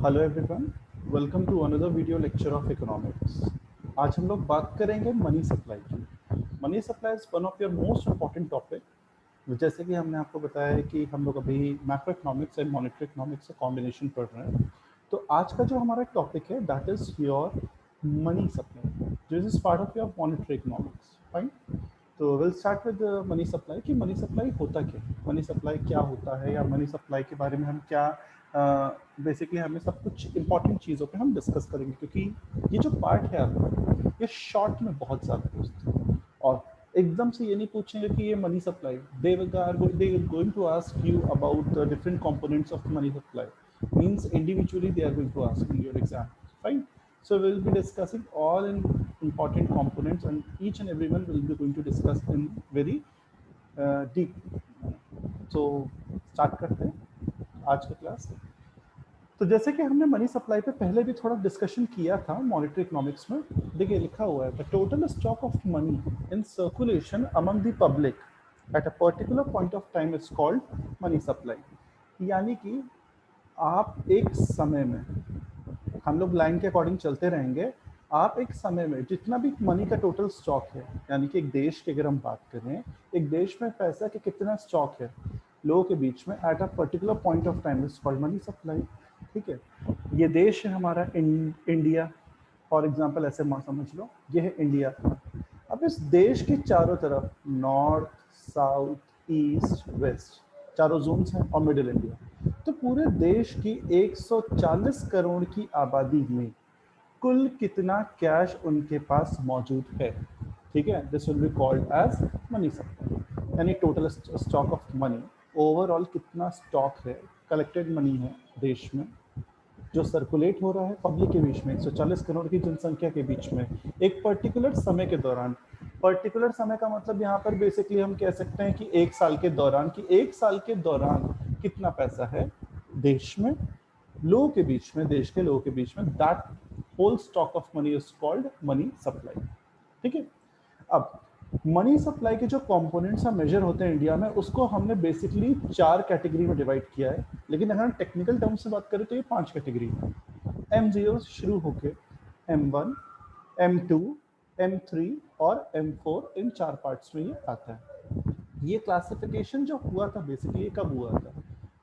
Hello everyone, welcome to another video lecture of economics. आज हम लोग बात करेंगे मनी सप्लाई की। Money supply is one of your most important topic. जैसे कि हमने आपको बताया है कि हम लोग अभी macro economics and monetary economics का कॉम्बिनेशन पढ़ रहे हैं। तो आज का जो हमारा टॉपिक है that is your money supply, this is part of your monetary economics. Fine. तो will start with money supply कि मनी सप्लाई होता क्या है, मनी सप्लाई क्या होता है, या मनी सप्लाई के बारे में हम क्या बेसिकली हमें सब कुछ इंपॉर्टेंट चीज़ों पे हम डिस्कस करेंगे, क्योंकि ये जो पार्ट है आपका ये शॉर्ट में बहुत ज़्यादा पूछते हैं और एकदम से ये नहीं पूछेंगे कि ये money supply, they are going to ask you about the different components of money supply, means individually they are going to ask in your exam. Fine. So we'll be discussing all in important components, and each and every one will be going to discuss in very deep. So start करते हैं आज का class. तो जैसे कि हमने money supply पे पहले भी थोड़ा डिस्कशन किया था मॉनेटरी इकोनॉमिक्स में, देखिए लिखा हुआ है the total stock of money in circulation among the public at a particular point of time is called money supply. यानी कि आप एक समय में, हम लोग लाइन के अकॉर्डिंग चलते रहेंगे, आप एक समय में जितना भी मनी का टोटल स्टॉक है, यानी कि एक देश की अगर हम बात करें, एक देश में पैसा के कितना स्टॉक है लोगों के बीच में at a particular point of time is called money supply. ठीक है, ये देश है हमारा इंडिया, फॉर एग्जांपल ऐसे समझ लो ये है इंडिया। अब इस देश के चारों तरफ नॉर्थ साउथ ईस्ट वेस्ट चारों जोन्स हैं और मिडिल इंडिया, तो पूरे देश की 140 करोड़ की आबादी में कुल कितना कैश उनके पास मौजूद है। ठीक है, this will be called as money supply, यानी total stock of money, overall कितना स्टॉक है, कलेक्टेड मनी है देश में जो सर्कुलेट हो रहा है पब्लिक के बीच में, 140 करोड़ की जनसंख्या के बीच में एक पर्टिकुलर समय के दौरान। पर्टिकुलर समय का मतलब यहाँ पर बेसिकली हम कह सकते हैं कि एक साल के दौरान, कि एक साल के दौरान कितना पैसा है देश में लोगों के बीच में, देश के लोगों के बीच में, that whole stock of money is called money supply. ठीक है, अब मनी सप्लाई के जो कंपोनेंट्स हम मेजर होते हैं इंडिया में, उसको हमने बेसिकली 4 कैटेगरी में डिवाइड किया है, लेकिन अगर हम टेक्निकल टर्म से बात करें तो ये 5 कैटेगरी है। M0 शुरू होके M1, M2, M3 और M4, इन 4 पार्ट्स में ये आता है। ये क्लासिफिकेशन जो हुआ था बेसिकली कब हुआ था?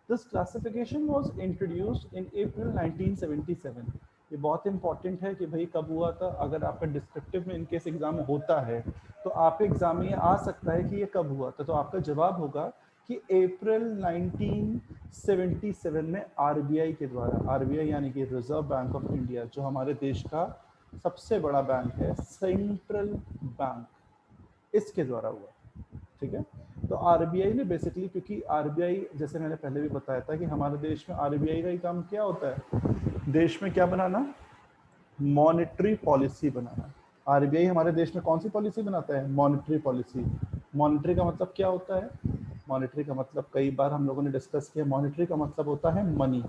This classification was introduced in April 1977। ये बहुत इंपॉर्टेंट है कि भाई कब हुआ था। अगर आपका डिस्क्रिप्टिव में इनकेस एग्जाम होता है तो आप एग्जाम में आ सकता है कि ये कब हुआ था, तो आपका जवाब होगा कि अप्रैल 1977 में आरबीआई के द्वारा, आरबीआई यानी कि रिजर्व बैंक ऑफ इंडिया, जो हमारे देश का सबसे बड़ा बैंक है, सेंट्रल बैंक, इसके द्वारा हुआ। ठीक है, तो आरबीआई ने बेसिकली, क्योंकि आरबीआई जैसे मैंने पहले भी बताया था कि हमारे देश में आरबीआई का ही काम क्या होता है, देश में क्या बनाना, मॉनेटरी पॉलिसी बनाना। आरबीआई हमारे देश में कौन सी पॉलिसी बनाता है? Monetary policy. मॉनेटरी का मतलब क्या होता है? मॉनेटरी का मतलब कई बार हम लोगों ने डिस्कस किया, मॉनेटरी का मतलब होता है मनी,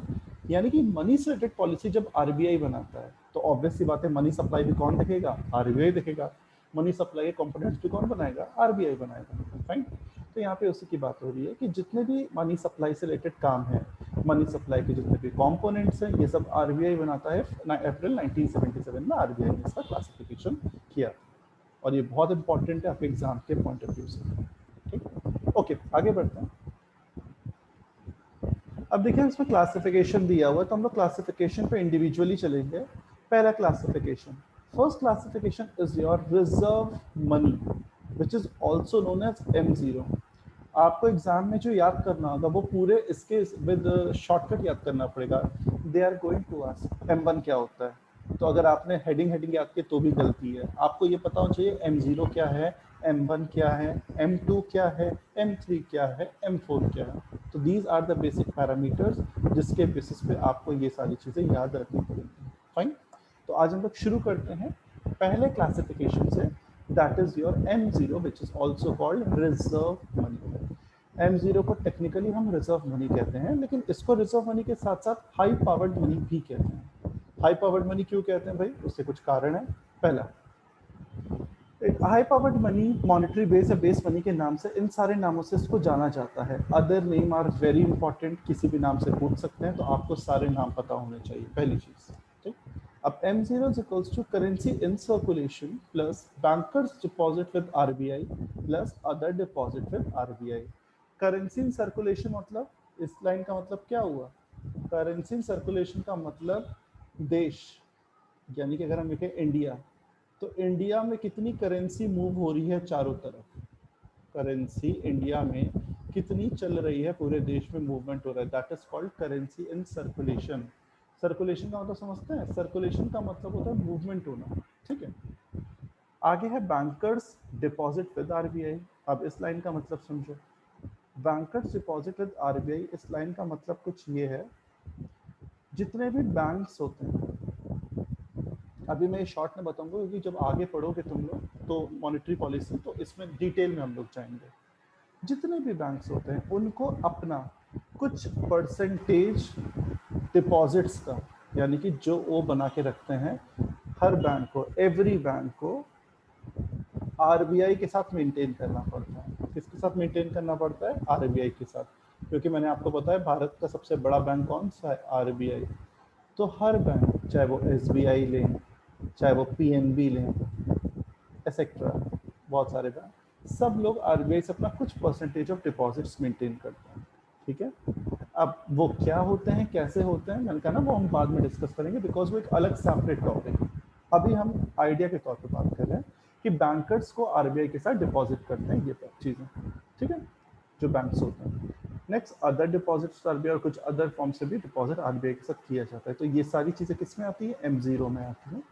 यानी कि मनी से रिलेटेड पॉलिसी जब आरबीआई बनाता है तो ऑब्वियस सी बात है मनी सप्लाई भी कौन देखेगा? आरबीआई देखेगा। मनी सप्लाई के कंपोनेंट्स भी कौन बनाएगा? आरबीआई बनाएगा। फाइन। तो यहाँ पे उसी की बात हो रही है कि जितने भी मनी सप्लाई से रिलेटेड काम है, मनी सप्लाई के जितने भी कंपोनेंट्स हैं, ये सब आरबीआई बनाता है। अप्रैल 1977 में आरबीआई ने इसका क्लासिफिकेशन किया और ये बहुत इंपॉर्टेंट है आपके एग्जाम के पॉइंट ऑफ व्यू से। ठीक, ओके, आगे बढ़ते हैं। अब देखिए इसमें क्लासिफिकेशन दिया हुआ है, तो हम लोग क्लासिफिकेशन पे इंडिविजुअली चलेंगे। पहला classification, first classification is your reserve money which is also known as M0। आपको एग्जाम में जो याद करना होगा वो पूरे इसके विद शॉर्टकट याद करना पड़ेगा। They are going to ask M1 क्या होता है, तो अगर आपने हेडिंग याद की तो भी गलती है। आपको ये पता होना चाहिए M0 क्या है, M1 क्या है, M2 क्या है, M3 क्या है, M4 क्या है। तो these are the basic parameters जिसके बेसिस पे आपको ये सारी चीज़ें याद रखनी पड़ेंगी। फाइन। तो आज हम लोग शुरू करते हैं पहले क्लासिफिकेशन से, that is your M0 which is also called reserve money. M0 को टेक्निकली हम रिजर्व मनी कहते हैं, लेकिन इसको रिजर्व मनी के साथ साथ हाई पावर्ड मनी भी कहते हैं। हाई पावर्ड मनी क्यों कहते हैं भाई? उससे कुछ कारण है। पहला, high powered money, monetary base या बेस मनी के नाम से, इन सारे नामों से इसको जाना जाता है। Other name are very important, किसी भी नाम से पूछ सकते हैं, तो आपको सारे नाम पता होने चाहिए, पहली चीज। ठीक। अब M0 is equals to currency in circulation plus bankers deposit with RBI plus other deposit with RBI। Currency in circulation मतलब, इस लाइन का मतलब क्या हुआ? करेंसी इन सर्कुलेशन का मतलब देश, यानी कि अगर हम लिखें इंडिया, तो इंडिया में कितनी करेंसी मूव हो रही है चारों तरफ, करेंसी इंडिया में कितनी चल रही है, पूरे देश में मूवमेंट हो रहा है, that is called currency in circulation. Circulation का मतलब समझते हैं? सर्कुलेशन का मतलब होता है मूवमेंट होना। ठीक है। आगे है बैंकर्स डिपॉजिट विद RBI। अब इस लाइन का मतलब समझो। बैंकर्स डिपॉजिट विद RBI, इस लाइन का मतलब कुछ ये है, जितने भी बैंक्स होते हैं, अभी मैं शॉर्ट में बताऊंगा क्योंकि जब आगे पढ़ोगे तुम लोग तो मॉनेटरी पॉलिसी, तो इसमें डिटेल में हम लोग जाएंगे। जितने भी बैंक्स होते हैं उनको अपना कुछ परसेंटेज डिपॉजिट्स का, यानी कि जो वो बना के रखते हैं, हर बैंक को, एवरी बैंक को RBI के साथ मेंटेन करना पड़ता है। किसके साथ मेंटेन करना पड़ता है? RBI के साथ, क्योंकि मैंने आपको बताया भारत का सबसे बड़ा बैंक कौन सा है? RBI। तो हर बैंक, चाहे वो SBI लें, चाहे वो PNB लें, एक्सेट्रा, बहुत सारे बैंक, सब लोग RBI से अपना कुछ परसेंटेज ऑफ डिपॉजिट्स मेंटेन करते हैं। ठीक है। अब वो क्या होते हैं, कैसे होते हैं, मैंने कहा ना वो हम बाद में डिस्कस करेंगे, बिकॉज वो एक अलग सेपरेट टॉपिक है। अभी हम आइडिया के तौर पर बात कर रहे हैं कि बैंकर्स को RBI के साथ डिपॉजिट करते हैं ये चीज़ें। ठीक है, जो बैंक्स होते हैं। नेक्स्ट अदर डिपॉजिट्स RBI, और कुछ अदर फॉर्म से भी डिपॉजिट RBI के साथ किया जाता है। तो ये सारी चीज़ें किस में आती है? M0 में आती है।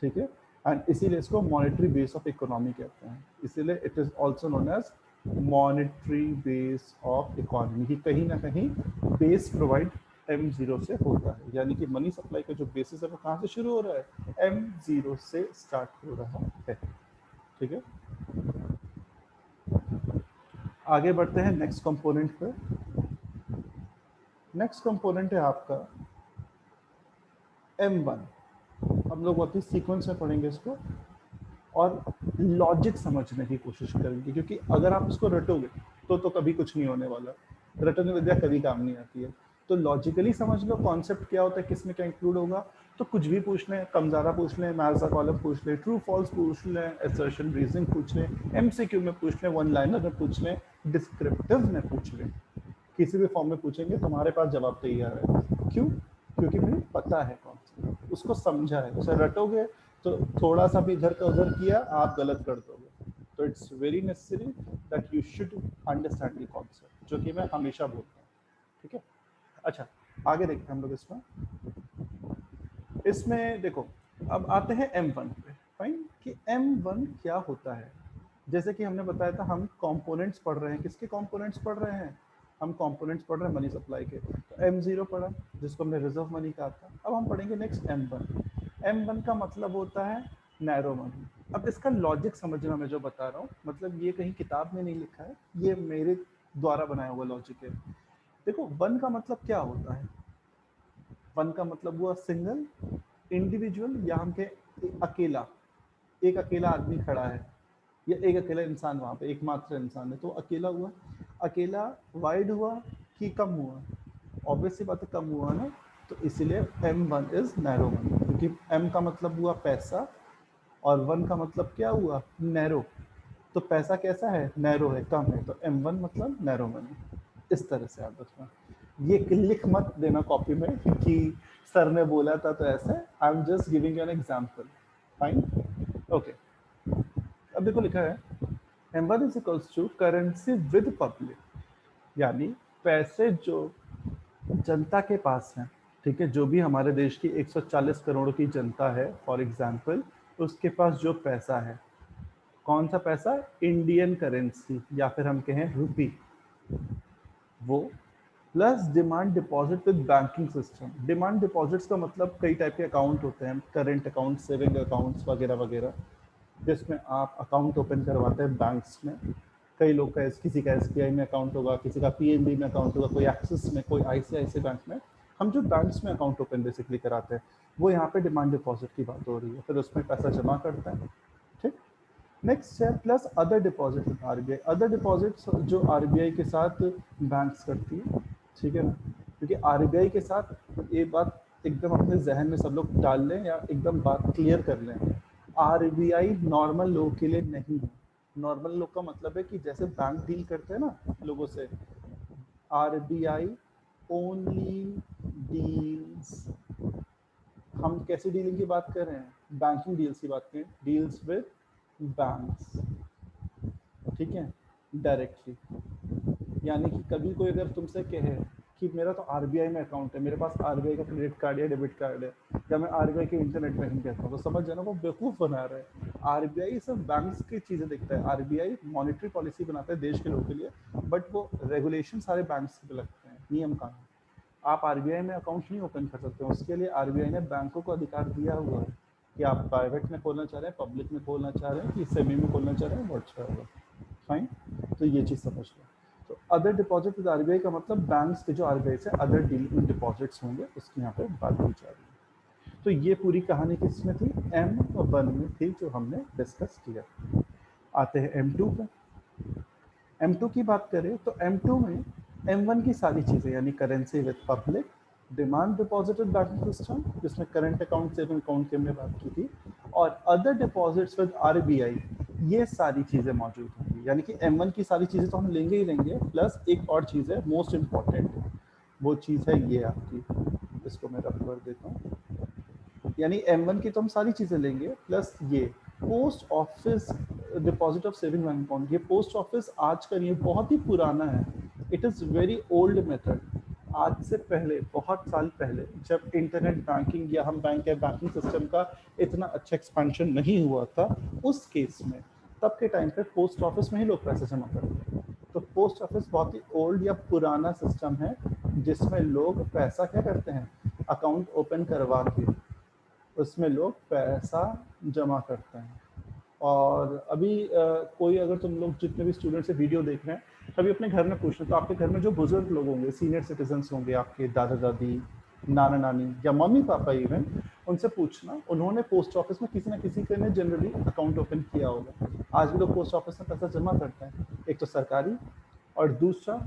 ठीक है। एंड इसीलिए इसको मॉनेटरी बेस ऑफ इकोनॉमी कहते हैं, इसीलिए it is also known as monetary base of economy, कि कहीं ना कहीं बेस प्रोवाइड M0 से होता है, यानी कि मनी सप्लाई का जो बेसिस है वो कहाँ से शुरू हो रहा है? M0 से स्टार्ट हो रहा है। ठीक है। आगे बढ़ते हैं नेक्स्ट कंपोनेंट पे। नेक्स्ट कंपोनेंट है आपका M1। हम लोग बहुत ही सीक्वेंस में पढ़ेंगे इसको और लॉजिक समझने की कोशिश करेंगे, क्योंकि अगर आप इसको रटोगे तो कभी कुछ नहीं होने वाला। रटने विद्या कभी काम नहीं आती है। तो लॉजिकली समझ लो कॉन्सेप्ट क्या होता है, किसमें क्या इंक्लूड होगा। तो कुछ भी पूछ लें, कम ज़्यादा पूछ लें, मैथ्स का कॉलम पूछ लें, ट्रू फॉल्स पूछ लें, असर्शन रीजनिंग पूछ लें, MCQ में पूछ लें, वन लाइनर में पूछ लें, डिस्क्रिप्टिव में पूछ लें, किसी भी फॉर्म में पूछेंगे तुम्हारे पास जवाब तैयार है। क्यों? क्योंकि मुझे पता है कॉन्सेप्ट, उसको समझा है। उसे रटोगे तो थोड़ा सा भी इधर का उधर किया आप गलत कर दोगे। तो it's very necessary that you should understand the concept, जो कि मैं हमेशा बोलता हूँ। ठीक है। अच्छा, आगे देखते हैं हम लोग इसमें। इसमें देखो, अब आते हैं M1 पे। फाइन, कि M1 क्या होता है। जैसे कि हमने बताया था, हम कंपोनेंट्स पढ़ रहे हैं। किसके कंपोनेंट्स पढ़ रहे हैं? हम कंपोनेंट्स पढ़ रहे हैं मनी सप्लाई के। तो M0 पढ़ा, जिसको हमने रिजर्व मनी कहा था। अब हम पढ़ेंगे नेक्स्ट M1। M1 का मतलब होता है नैरो मनी। अब इसका लॉजिक समझना, मैं जो बता रहा हूँ, मतलब ये कहीं किताब में नहीं लिखा है, ये मेरे द्वारा बनाया हुआ लॉजिक है। देखो, वन का मतलब क्या होता है? वन का मतलब हुआ सिंगल, इंडिविजुअल, या हम के अकेला, एक अकेला आदमी खड़ा है, या एक अकेला इंसान, वहाँ पे एकमात्र इंसान है, तो अकेला हुआ। अकेला वाइड हुआ कि कम हुआ? ऑब्वियसली बात है, कम हुआ ना। तो इसीलिए M1 इज नैरो मनी, क्योंकि M का मतलब हुआ पैसा और वन का मतलब क्या हुआ? नैरो। तो पैसा कैसा है? नैरो है, कम है, तो M1 मतलब नैरो मनी। इस तरह से आप रखना। ये लिख मत देना कॉपी में कि सर ने बोला था तो ऐसे। I am just giving an example. Fine, okay. अब देखो लिखा है M1 is equals to currency with public, यानी पैसे जो जनता के पास हैं। ठीक है, जो भी हमारे देश की 140 करोड़ की जनता है फॉर एग्जांपल, उसके पास जो पैसा है, कौन सा पैसा? इंडियन करेंसी, या फिर हम कहें रुपी, वो plus demand deposit with banking system. Demand deposits का मतलब कई टाइप के अकाउंट होते हैं, करेंट अकाउंट, सेविंग अकाउंट्स वगैरह वगैरह, जिसमें आप अकाउंट ओपन करवाते हैं बैंक्स में। कई लोग का, किसी का SBI में अकाउंट होगा, किसी का PNB में अकाउंट होगा, कोई एक्सिस में, कोई ICICI बैंक में। हम जो बैंक्स में अकाउंट ओपन बेसिकली कराते हैं, वो यहाँ पे डिमांड डिपॉजिट की बात हो रही है। फिर उसमें पैसा जमा करते हैं। ठीक। नेक्स्ट है plus other deposit with RBI. Other deposits जो आरबीआई के साथ बैंक्स करती है, ठीक है ना, क्योंकि आरबीआई के साथ ये बात एकदम अपने जहन में सब लोग डाल लें या एकदम बात क्लियर कर लें, आरबीआई नॉर्मल लोगों के लिए नहीं है। नॉर्मल लोग का मतलब है कि जैसे बैंक डील करते हैं ना लोगों से, आरबीआई ओनली डील्स, हम कैसी डीलिंग की बात कर रहे हैं, बैंकिंग डील्स की बात करें, डील्स विद बैंक्स, ठीक है, डायरेक्टली। यानी कि कभी कोई अगर तुमसे कहे कि मेरा तो आरबीआई में अकाउंट है, मेरे पास आरबीआई का क्रेडिट कार्ड या डेबिट कार्ड है, या मैं आरबीआई के इंटरनेट बैंकिंग करता हूँ, तो समझ जाना वो बेवकूफ़ बना रहा है। आरबीआई सिर्फ बैंक्स की चीज़ें देखता है, आरबीआई मॉनेटरी पॉलिसी बनाता है देश के लोगों के लिए, बट वो रेगुलेशन सारे बैंक्स पे लगते हैं, नियम कानून। आप आरबीआई में अकाउंट नहीं ओपन कर सकते, उसके लिए आरबीआई ने बैंकों को अधिकार दिया हुआ है कि आप प्राइवेट में खोलना चाह रहे हैं, पब्लिक में खोलना चाह रहे हैं, कि सेमी में खोलना चाह रहे हैं, व्हाट्सएवर। फाइन, तो ये चीज़ समझ लो। तो अदर डिपॉजिट विद आरबीआई का मतलब बैंक्स के जो आरबीआई से अदर डीलिंग डिपॉजिट्स होंगे उसकी यहाँ पे बात की जा रही है। तो ये पूरी कहानी किसमें थी, M1 में थी, जो हमने डिस्कस किया। आते हैं M2 पे। M2 की बात करें तो M2 में M1 की सारी चीज़ें, यानी currency with public, demand deposit with banking system जिसमें करंट अकाउंट, सेविंग अकाउंट की हमने बात की थी, और अदर डिपॉजिट्स विद आरबीआई, ये सारी चीज़ें मौजूद होंगी। यानी कि M1 की सारी चीज़ें तो हम लेंगे ही लेंगे, प्लस एक और चीज़ है मोस्ट इम्पॉर्टेंट, वो चीज़ है ये आपकी, इसको मैं रफ कर देता हूँ। यानी M1 की तो हम सारी चीज़ें लेंगे, प्लस ये post office deposit of saving bank account. ये पोस्ट ऑफिस आज का नहीं है, बहुत ही पुराना है, it is very old method. आज से पहले, बहुत साल पहले, जब इंटरनेट बैंकिंग या हम बैंक या बैंकिंग सिस्टम का इतना अच्छा एक्सपेंशन नहीं हुआ था, उस केस में तब के टाइम पे पोस्ट ऑफिस में ही लोग पैसे जमा करते हैं। तो पोस्ट ऑफिस बहुत ही ओल्ड या पुराना सिस्टम है, जिसमें लोग पैसा क्या करते हैं, अकाउंट ओपन करवा के उसमें लोग पैसा जमा करते हैं। और अभी कोई अगर तुम लोग जितने भी स्टूडेंट से वीडियो देख रहे हैं, कभी अपने घर में पूछना, तो आपके घर में जो बुजुर्ग लोग होंगे, सीनियर सिटीजन्स होंगे, आपके दादा दादी, नाना नानी या मम्मी पापा इवन, उनसे पूछना, उन्होंने पोस्ट ऑफिस में किसी ना किसी के ने जनरली अकाउंट ओपन किया होगा। आज भी लोग पोस्ट ऑफिस में पैसा जमा करते हैं, एक तो सरकारी, और दूसरा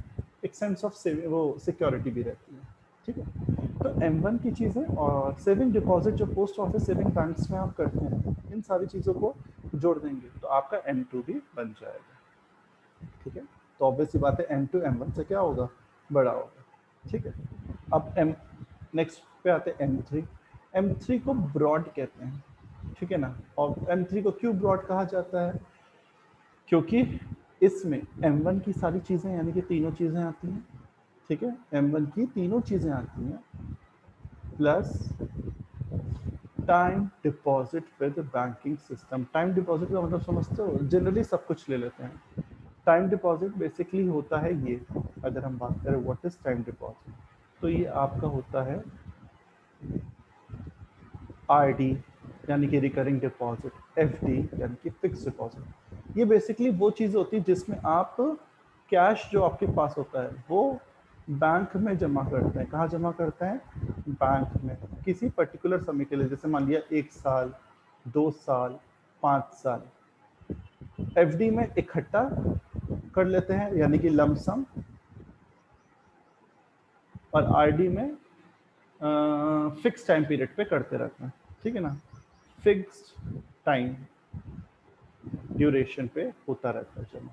एक सेंस ऑफ सेविंग, वो सिक्योरिटी भी रहती है, ठीक है। तो M1 की चीज़ें और सेविंग डिपॉजिट जो पोस्ट ऑफिस सेविंग बैंक्स में आप करते हैं, इन सारी चीज़ों को जोड़ देंगे तो आपका M2 भी बन जाएगा, ठीक है। तो ऑब्वियस सी बात है M2 M1 से क्या होगा, बड़ा होगा, ठीक है। अब नेक्स्ट पे आते हैं M3। M3 को ब्रॉड कहते हैं, ठीक है ना। और M3 को क्यों ब्रॉड कहा जाता है, क्योंकि इसमें M1 की सारी चीज़ें, यानी कि तीनों चीज़ें आती हैं, ठीक है। M1 की तीनों चीज़ें आती हैं, plus time deposit with banking system. Time deposit का मतलब समझते हो, जनरली सब कुछ ले लेते हैं। टाइम डिपॉजिट बेसिकली होता है ये, अगर हम बात करें व्हाट इज टाइम डिपॉजिट, तो ये आपका होता है आरडी यानी कि रिकरिंग डिपॉजिट, एफडी यानी कि फिक्स डिपॉजिट। ये बेसिकली वो चीज़ होती है जिसमें आप कैश जो आपके पास होता है वो बैंक में जमा करते हैं। कहाँ जमा करते हैं, बैंक में, किसी पर्टिकुलर समय के लिए, जैसे मान लिया 1 साल, 2 साल, 5 साल। एफडी में इकट्ठा कर लेते हैं यानी कि लमसम, और आरडी में फिक्स टाइम पीरियड पे करते रहते हैं, ठीक है ना। फिक्स्ड टाइम ड्यूरेशन पे होता रहता है जमा।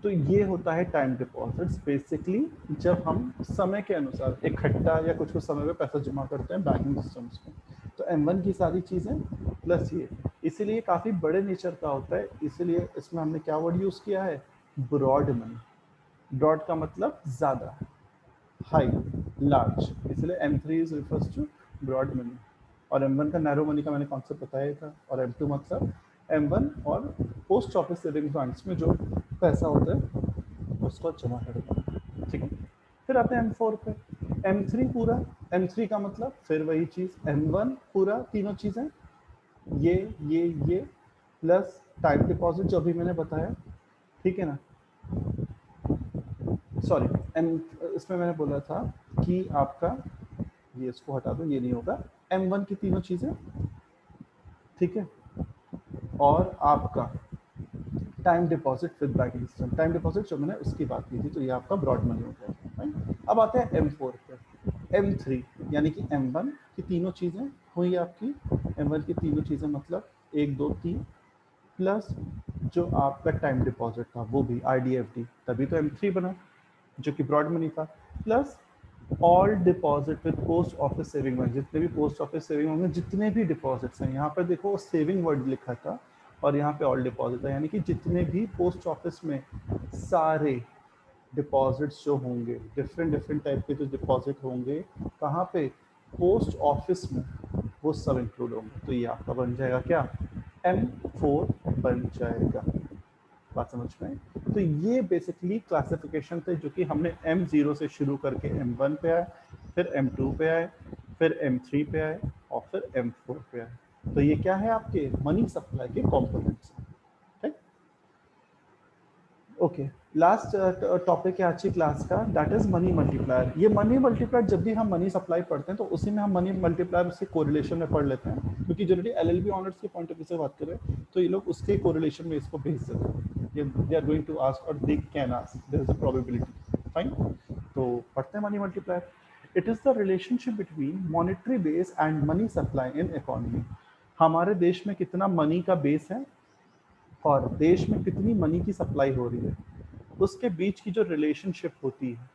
तो ये होता है टाइम डिपॉजिट्स, बेसिकली जब हम समय के अनुसार इकट्ठा या कुछ कुछ समय पे पैसा जमा करते हैं बैंकिंग सिस्टम्स में। तो M1 की सारी चीज़ें प्लस ये, इसीलिए काफ़ी बड़े नेचर का होता है, इसीलिए इसमें हमने क्या वर्ड यूज़ किया है, ब्रॉड मनी। ब्रॉड का मतलब ज़्यादा, हाई, लार्ज, इसलिए M3 is refers to broad money. और M1 का नैरो मनी का मैंने कॉन्सेप्ट बताया था। और M2 मतलब M1 और पोस्ट ऑफिस सेविंग बैंक्स में जो पैसा होता है उसको जमा करना, ठीक है। फिर आते हैं M4 पे। M3 पूरा, M3 का मतलब फिर वही चीज़, M1 पूरा तीनों चीज़ें, ये प्लस टाइम डिपॉजिट जो अभी मैंने बताया, ठीक है ना। सॉरी, एम इसमें मैंने बोला था कि आपका, ये इसको हटा दो, ये नहीं होगा। M1 की तीनों चीज़ें, ठीक है। और आपका time deposit with banking system, time deposit जो मैंने उसकी बात की थी, तो ये आपका ब्रॉड मनी हो गया, राइट। अब आते हैं M4 पे। M3 यानी कि M1 की तीनों चीज़ें हुई आपकी। M1 की तीनों चीज़ें मतलब 1 2 3 प्लस जो आपका टाइम डिपॉजिट था वो भी IDFD, तभी तो M3 बना जो कि ब्रॉड मनी था, plus all deposit with post office saving bank, जितने भी पोस्ट ऑफिस सेविंग होंगे, जितने भी डिपॉजिट्स हैं, यहाँ पर देखो सेविंग वर्ड लिखा था और यहाँ पे ऑल डिपॉजिट है, यानी कि जितने भी पोस्ट ऑफिस में सारे डिपॉजिट्स जो होंगे, डिफरेंट डिफरेंट टाइप के जो डिपॉजिट होंगे कहाँ पे, पोस्ट ऑफिस में, वो सब इंक्लूड होंगे। तो ये आपका बन जाएगा क्या, M4 बन जाएगा। बात समझ में आई? तो ये बेसिकली क्लासिफिकेशन थे जो कि हमने M0 से शुरू करके M1 पे आए, फिर M2 पे आए, फिर M3 पे आए और फिर M4 पे आए। तो ये क्या है, आपके मनी सप्लाई के कंपोनेंट्स, ठीक। ओके, लास्ट टॉपिक है आज की क्लास का, दैट इज मनी मल्टीप्लायर। ये मनी मल्टीप्लायर जब भी हम मनी सप्लाई पढ़ते हैं तो उसी में हम मनी मल्टीप्लायर उसके कोरिलेशन में पढ़ लेते हैं, क्योंकि जनरली LLB ऑनर्स के पॉइंट ऑफ व्यू से बात करें तो ये लोग उसके कोरिलेशन में इसको भेज देते हैं। They are going to ask or they can ask, there is a probability, fine. तो पढ़ते हैं money multiplier. It is the relationship between monetary base and money supply in economy. हमारे देश में कितना मनी का बेस है और देश में कितनी मनी की सप्लाई हो रही है, उसके बीच की जो रिलेशनशिप होती है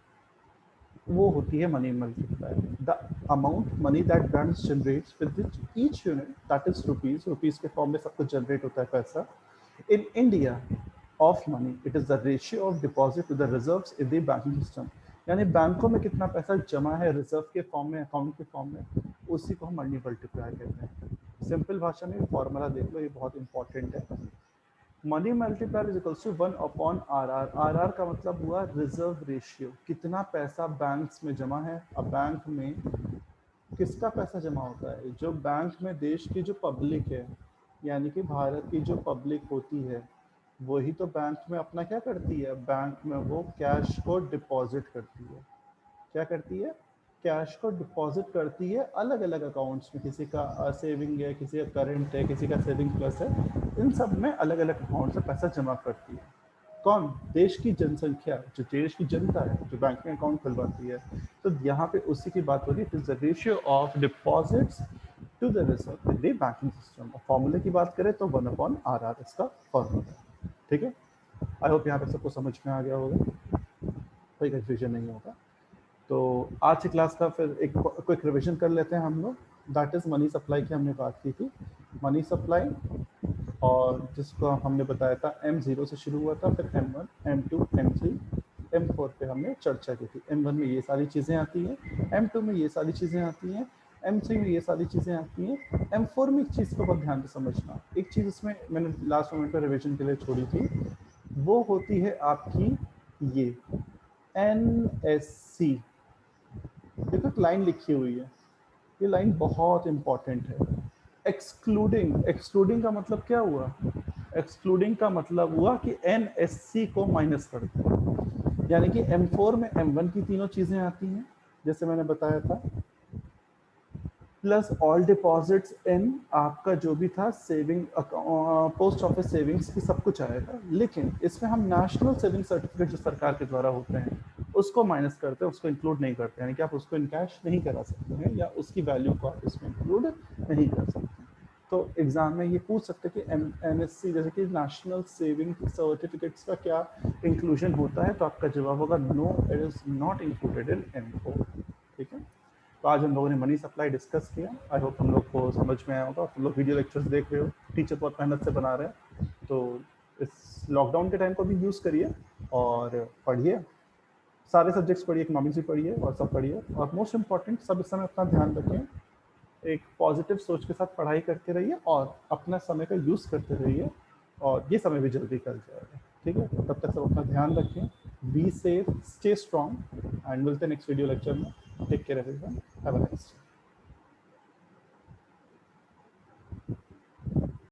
वो होती है money multiplier. The amount money that bank generates with each unit, that is rupees, rupees के फॉर्म में सब कुछ जनरेट होता है पैसा in India of money, it is the ratio of deposit to the reserves in the banking system. यानी बैंकों में कितना पैसा जमा है रिजर्व के फॉर्म में, अकाउंट के फॉर्म में, उसी को हम मनी मल्टीप्लायर कहते हैं। सिंपल भाषा में फॉर्मूला देख लो, ये बहुत इंपॉर्टेंट है। Money multiplier is equals to 1 upon RR। RR का मतलब हुआ रिजर्व रेशियो, कितना पैसा बैंक्स में जमा है। अब बैंक में किसका पैसा जमा होता है, जो बैंक में देश की जो पब्लिक है, यानी कि भारत की जो पब्लिक होती है, वही तो बैंक में अपना क्या करती है, बैंक में वो कैश को डिपॉजिट करती है। क्या करती है, कैश को डिपॉजिट करती है अलग अलग अकाउंट्स में, किसी का सेविंग है, किसी का करंट है, किसी का सेविंग प्लस है, इन सब में अलग अलग अकाउंट से पैसा जमा करती है। कौन, देश की जनसंख्या, जो देश की जनता है, जो बैंक में अकाउंट खुलवाती है। तो यहाँ पे उसी की बात हो रही है, it is the ratio of deposits to the reserve in the banking system. फॉर्मूले की बात करें तो 1 अपॉन RR इसका फॉर्मूला है, ठीक है। आई होप यहाँ पे सबको समझ में आ गया होगा, कोई कंफ्यूजन नहीं होगा। तो आज की क्लास का फिर एक क्विक रिवीजन कर लेते हैं हम लोग। दैट इज मनी सप्लाई की हमने बात की थी, मनी सप्लाई, और जिसको हमने बताया था M0 से शुरू हुआ था, फिर M1, M2, M3, M4 पे हमने चर्चा की थी। M1 में ये सारी चीज़ें आती हैं, M2 में ये सारी चीज़ें आती हैं, M3 में ये सारी चीज़ें आती हैं। M4 में एक चीज़ को बहुत ध्यान से समझना, एक चीज़ इसमें मैंने लास्ट मोमेंट पर रिविजन के लिए छोड़ी थी, वो होती है आपकी ये NSC। देखो एक लाइन लिखी हुई है, ये लाइन बहुत इंपॉर्टेंट है। एक्सक्लूडिंग, एक्सक्लूडिंग का मतलब क्या हुआ, एक्सक्लूडिंग का मतलब हुआ कि NSC को माइनस कर दो, यानी कि M4 में M1 की तीनों चीजें आती हैं जैसे मैंने बताया था, प्लस ऑल डिपॉजिट्स इन आपका जो भी था सेविंग पोस्ट ऑफिस सेविंग्स की सब कुछ आएगा, लेकिन इसमें हम नेशनल सेविंग सर्टिफिकेट जो सरकार के द्वारा होते हैं उसको माइनस करते हैं, उसको इंक्लूड नहीं करते, यानी कि आप उसको इन कैश नहीं करा सकते हैं या उसकी वैल्यू को आप इसमें इंक्लूड नहीं कर सकते। तो एग्जाम में ये पूछ सकते हैं कि NSC जैसे कि नेशनल सेविंग सर्टिफिकेट्स का क्या इंक्लूजन होता है, तो आपका जवाब होगा no, it is not included in M4, ठीक है। तो आज हम लोगों ने मनी सप्लाई डिस्कस किया, आई होप हम लोग को समझ में आया होगा। तुम लोग वीडियो लेक्चर्स देख रहे हो, टीचर बहुत मेहनत से बना रहे हैं, तो इस लॉकडाउन के टाइम को भी यूज़ करिए और पढ़िए, सारे सब्जेक्ट्स पढ़िए, इकोनॉमिक्स भी पढ़िए और सब पढ़िए, और मोस्ट इंपॉर्टेंट सब इस समय अपना ध्यान रखें, एक पॉजिटिव सोच के साथ पढ़ाई करते रहिए और अपना समय का यूज़ करते रहिए, और ये समय भी जल्दी कल जाएगा, ठीक है। तो तब तक सब अपना ध्यान रखें, be safe, stay strong, and मिलते हैं नेक्स्ट वीडियो लेक्चर में। Take care everyone, have a nice day.